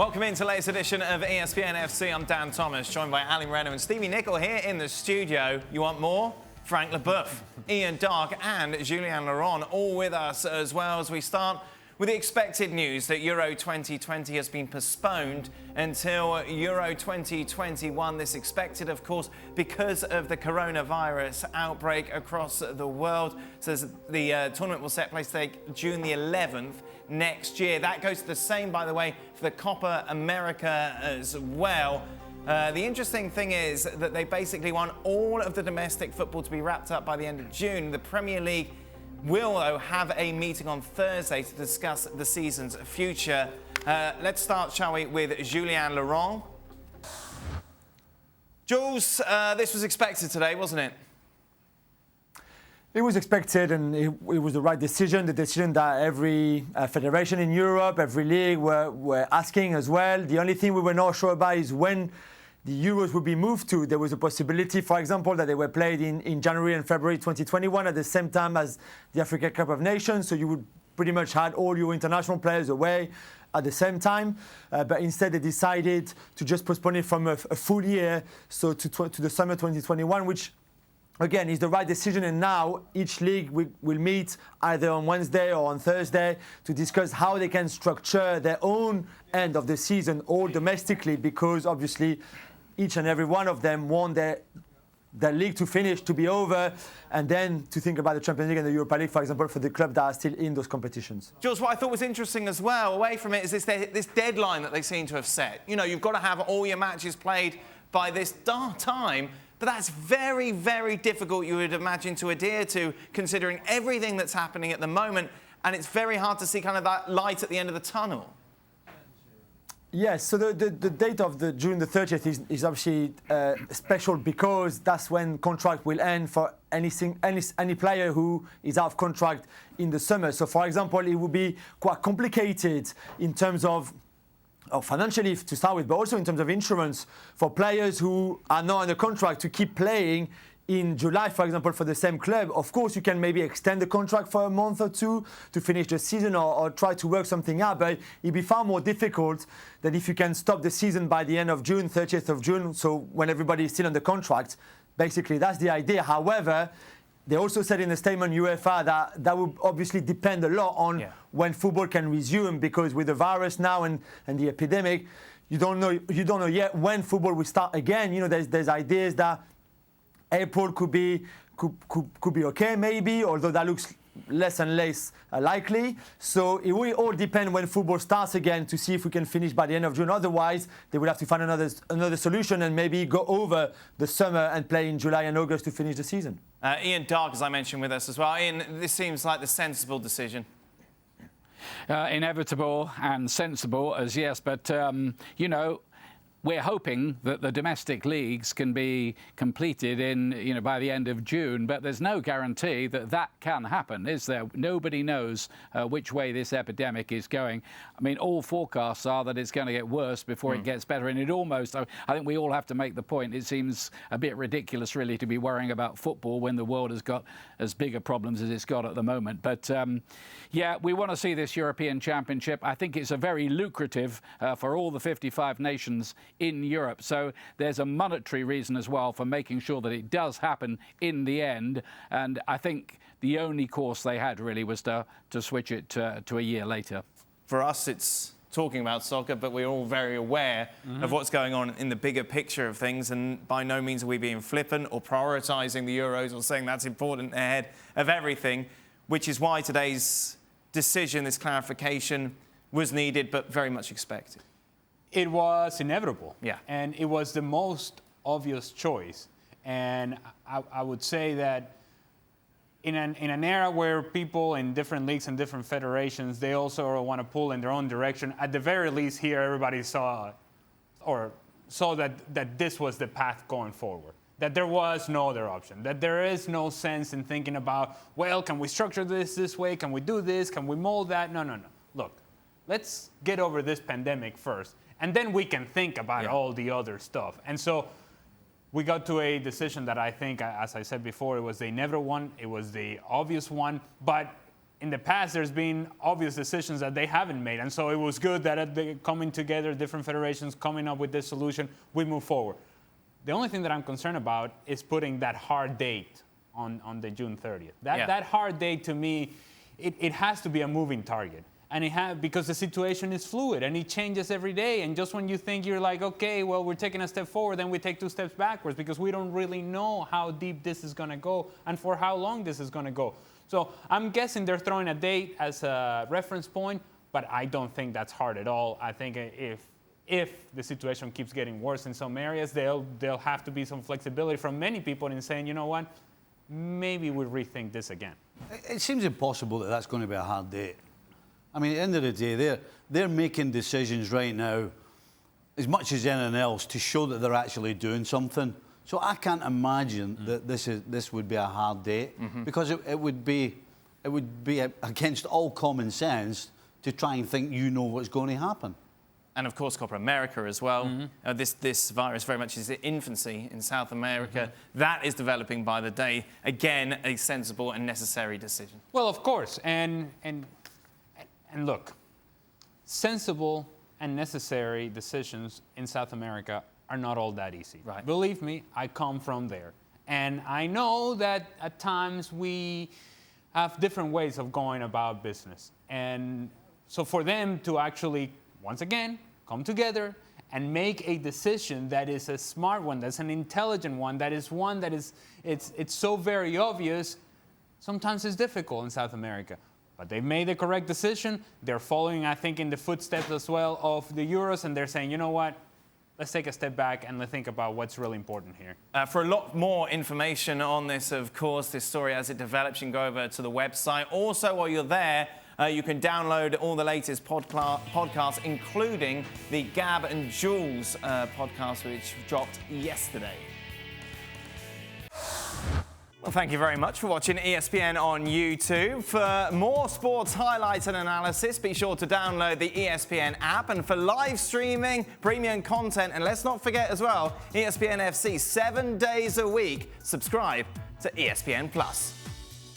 Welcome into the latest edition of ESPN FC. I'm Dan Thomas, joined by Ali Moreno and Stevie Nicol here in the studio. You want more? Frank Leboeuf, Ian Darke and Julien all with us as well as we start with the expected news that Euro 2020 has been postponed until Euro 2021. This expected, of course, because of the coronavirus outbreak across the world. So the tournament will set place June the 11th next year. That goes to the same, by the way, for the Copa America as well. The interesting thing is that they basically want all of the domestic football to be wrapped up by the end of June. The Premier League will, though, have a meeting on Thursday to discuss the season's future. Let's start, shall we, with Julien Laurent. Jules, this was expected today, wasn't it? It was expected, and it was the right decision, the decision that every federation in Europe, every league were asking as well. The only thing we were not sure about is when the Euros would be moved to. There was a possibility, for example, that they were played in January and February 2021 at the same time as the Africa Cup of Nations, so you would pretty much had all your international players away at the same time. But instead they decided to just postpone it from a full year, so to the summer 2021, which again, is the right decision, and now each league will meet either on Wednesday or on Thursday to discuss how they can structure their own end of the season, all domestically, because obviously each and every one of them want their league to finish, to be over, and then to think about the Champions League and the Europa League, for example, for the clubs that are still in those competitions. Jules, what I thought was interesting as well, away from it, is this deadline that they seem to have set. You know, you've got to have all your matches played by this time. But that's very, very difficult, you would imagine, to adhere to, considering everything that's happening at the moment. And it's very hard to see kind of that light at the end of the tunnel. Yes, so the date of the June the 30th is obviously special because that's when contract will end for any player who is out of contract in the summer. So, for example, it would be quite complicated in terms of financially to start with, but also in terms of insurance for players who are not under contract to keep playing in July, for example, for the same club. Of course, you can maybe extend the contract for a month or two to finish the season or try to work something out, but it'd be far more difficult than if you can stop the season by the end of June, 30th of June, so when everybody is still under contract. Basically, that's the idea. However, they also said in the statement, UEFA, that would obviously depend a lot on when football can resume, because with the virus now and the epidemic, you don't know yet when football will start again. You know, there's ideas that April could be okay, maybe, although that looks less and less likely. So it will all depend when football starts again to see if we can finish by the end of June. Otherwise, they will have to find another solution and maybe go over the summer and play in July and August to finish the season. Ian Darke, as I mentioned, with us as well. Ian, this seems like the sensible decision. Inevitable and sensible as yes, but you know, we're hoping that the domestic leagues can be completed by the end of June, but there's no guarantee that that can happen, is there? Nobody knows which way this epidemic is going. I mean, all forecasts are that it's going to get worse before it gets better, and it almost, I think we all have to make the point, it seems a bit ridiculous really to be worrying about football when the world has got as big a problems as it's got at the moment. But yeah, we want to see this European Championship. I think it's a very lucrative for all the 55 nations in Europe. So there's a monetary reason as well for making sure that it does happen in the end. And I think the only course they had really was to switch it to a year later. For us, it's talking about soccer, but we're all very aware of what's going on in the bigger picture of things. And by no means are we being flippant or prioritising the Euros or saying that's important ahead of everything, which is why today's decision, this clarification, was needed but very much expected. It was inevitable, yeah, and it was the most obvious choice. And I would say that in an era where people in different leagues and different federations, they also want to pull in their own direction. At the very least, here everybody saw that this was the path going forward. That there was no other option. That there is no sense in thinking about, well, can we structure this way? Can we do this? Can we mold that? No. Look, let's get over this pandemic first. And then we can think about all the other stuff. And so we got to a decision that I think, as I said before, it was the inevitable one. It was the obvious one. But in the past, there's been obvious decisions that they haven't made. And so it was good that they coming together, different federations coming up with this solution, we move forward. The only thing that I'm concerned about is putting that hard date on the June 30th. That hard date, to me, it has to be a moving target. And because the situation is fluid and it changes every day. And just when you think you're like, okay, well, we're taking a step forward, then we take 2 steps backwards because we don't really know how deep this is going to go and for how long this is going to go. So I'm guessing they're throwing a date as a reference point, but I don't think that's hard at all. I think if the situation keeps getting worse in some areas, there'll have to be some flexibility from many people in saying, you know what, maybe we'll rethink this again. It seems impossible that that's going to be a hard date. I mean, at the end of the day, they're making decisions right now, as much as anything else, to show that they're actually doing something. So I can't imagine that this would be a hard date, because it would be against all common sense to try and think you know what's going to happen. And of course, Copa America as well. This virus very much is in infancy in South America. That is developing by the day. Again, a sensible and necessary decision. Well, of course, and look, sensible and necessary decisions in South America are not all that easy. Right. Believe me, I come from there. And I know that at times we have different ways of going about business. And so for them to actually, once again, come together and make a decision that is a smart one, that's an intelligent one, that is one that is, it's so very obvious, sometimes it's difficult in South America. But they've made the correct decision. They're following, I think, in the footsteps as well of the Euros, and they're saying, you know what? Let's take a step back and let's think about what's really important here. For a lot more information on this, of course, this story as it develops, you can go over to the website. Also, while you're there, you can download all the latest podcasts, including the Gab and Jules podcast, which dropped yesterday. Well, thank you very much for watching ESPN on YouTube. For more sports highlights and analysis, be sure to download the ESPN app. And for live streaming, premium content, and let's not forget as well, ESPN FC 7 days a week, subscribe to ESPN+.